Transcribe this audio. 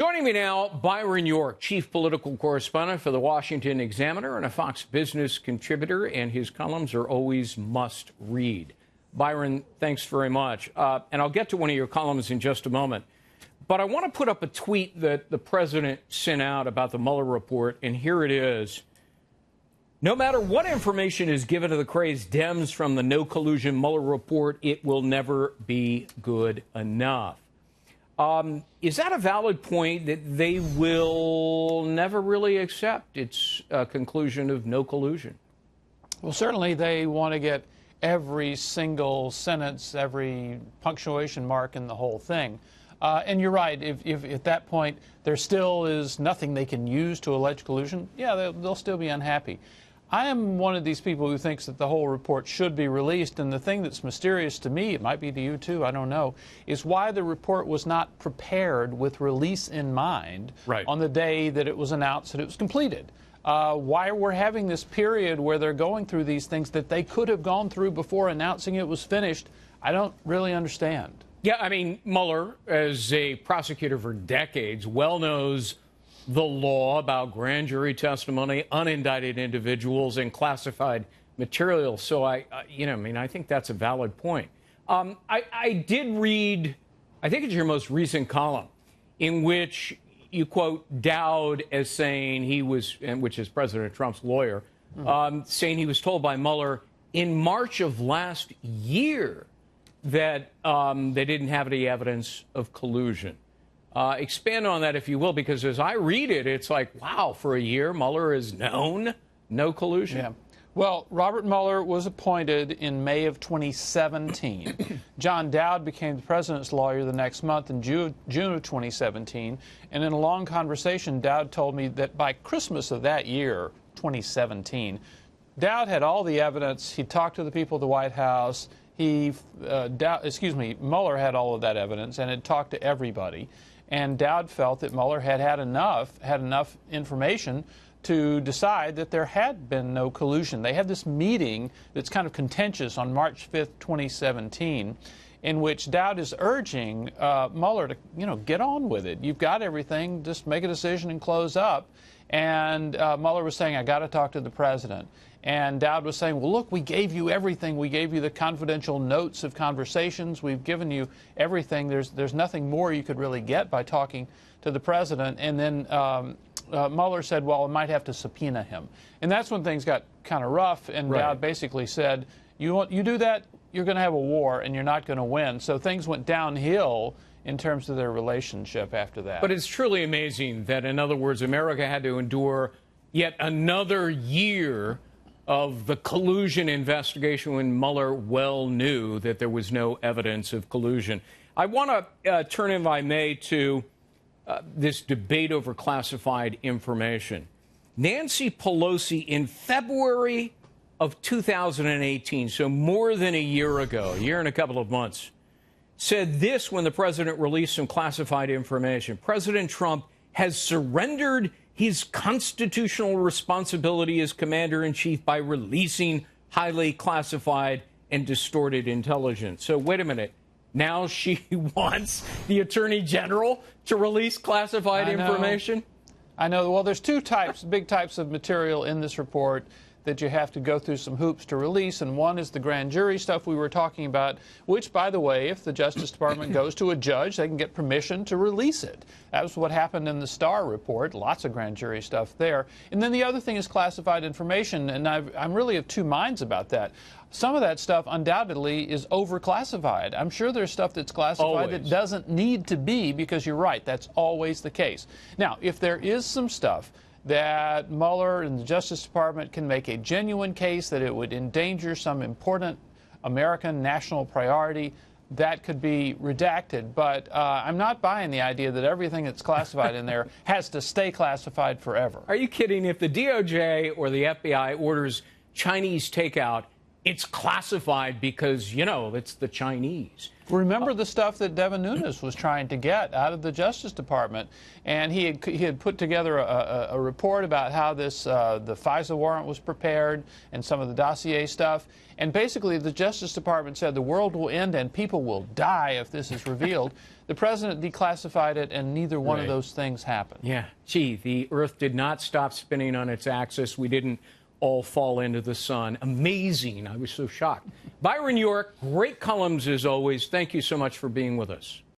Joining me now, Byron York, chief political correspondent for the Washington Examiner and a Fox Business contributor, and his columns are always must read. Byron, thanks very much. And I'll get to one of your columns in just a moment. But I want to put up a tweet that the president sent out about the Mueller report, and here it is. No matter what information is given to the crazed Dems from the no collusion Mueller report, it will never be good enough. Is that a valid point that they will never really accept its conclusion of no collusion? Well, certainly they want to get every single sentence, every punctuation mark in the whole thing. And you're right, if at that point there still is nothing they can use to allege collusion, yeah, they'll still be unhappy. I am one of these people who thinks that the whole report should be released, and the thing that's mysterious to me, it might be to you too, I don't know, is why the report was not prepared with release in mind on the day that it was announced that it was completed. Why we're having this period where they're going through these things that they could have gone through before announcing it was finished, I don't really understand. Yeah, I mean, Mueller, as a prosecutor for decades, well knows the law about grand jury testimony, unindicted individuals, and classified material. So I think that's a valid point. I did read, I think it's your most recent column, in which you quote Dowd as saying he was, and which is President Trump's lawyer, saying he was told by Mueller in March of last year that they didn't have any evidence of collusion. Expand on that, if you will, because as I read it, it's like, wow, for a year, Mueller has known no collusion. Yeah. Well, Robert Mueller was appointed in May of 2017. John Dowd became the president's lawyer the next month in June of 2017. And in a long conversation, Dowd told me that by Christmas of that year, 2017, Dowd had all the evidence. He talked to the people at the White House. Mueller had all of that evidence and had talked to everybody. And Dowd felt that Mueller had enough information to decide that there had been no collusion. They had this meeting that's kind of contentious on March 5th, 2017, in which Dowd is urging Mueller to, get on with it. You've got everything, just make a decision and close up. And Mueller was saying, I got to talk to the president. And Dowd was saying, well, look, we gave you everything. We gave you the confidential notes of conversations. We've given you everything. There's nothing more you could really get by talking to the president. And then Mueller said, well, I might have to subpoena him. And that's when things got kind of rough. And Dowd basically said, you do that, you're going to have a war and you're not going to win. So things went downhill in terms of their relationship after that. But it's truly amazing that, in other words, America had to endure yet another year of the collusion investigation when Mueller well knew that there was no evidence of collusion. I want to turn, if I may, to this debate over classified information. Nancy Pelosi, in February of 2018, so more than a year ago, a year and a couple of months, said this when the president released some classified information. President Trump has surrendered his constitutional responsibility as commander-in-chief by releasing highly classified and distorted intelligence. So wait a minute. Now she wants the attorney general to release classified information? I know. Well, there's two big types of material in this report that you have to go through some hoops to release, and one is the grand jury stuff we were talking about, which, by the way, if the Justice Department goes to a judge, they can get permission to release it. That was what happened in the Starr report, lots of grand jury stuff there. And then the other thing is classified information, and I'm really of two minds about that. Some of that stuff undoubtedly is overclassified. I'm sure there's stuff that's classified that doesn't need to be, because you're right, that's always the case. Now, if there is some stuff that Mueller and the Justice Department can make a genuine case that it would endanger some important American national priority, that could be redacted. But I'm not buying the idea that everything that's classified in there has to stay classified forever. Are you kidding? If the DOJ or the FBI orders Chinese takeout it's classified because, you know, it's the Chinese. Remember the stuff that Devin Nunes was trying to get out of the Justice Department, and he had put together a report about how the FISA warrant was prepared and some of the dossier stuff. And basically, the Justice Department said the world will end and people will die if this is revealed. The president declassified it, and neither one of those things happened. Yeah, gee, the Earth did not stop spinning on its axis. We didn't all fall into the sun. Amazing. I was so shocked. Byron York, great columns as always. Thank you so much for being with us.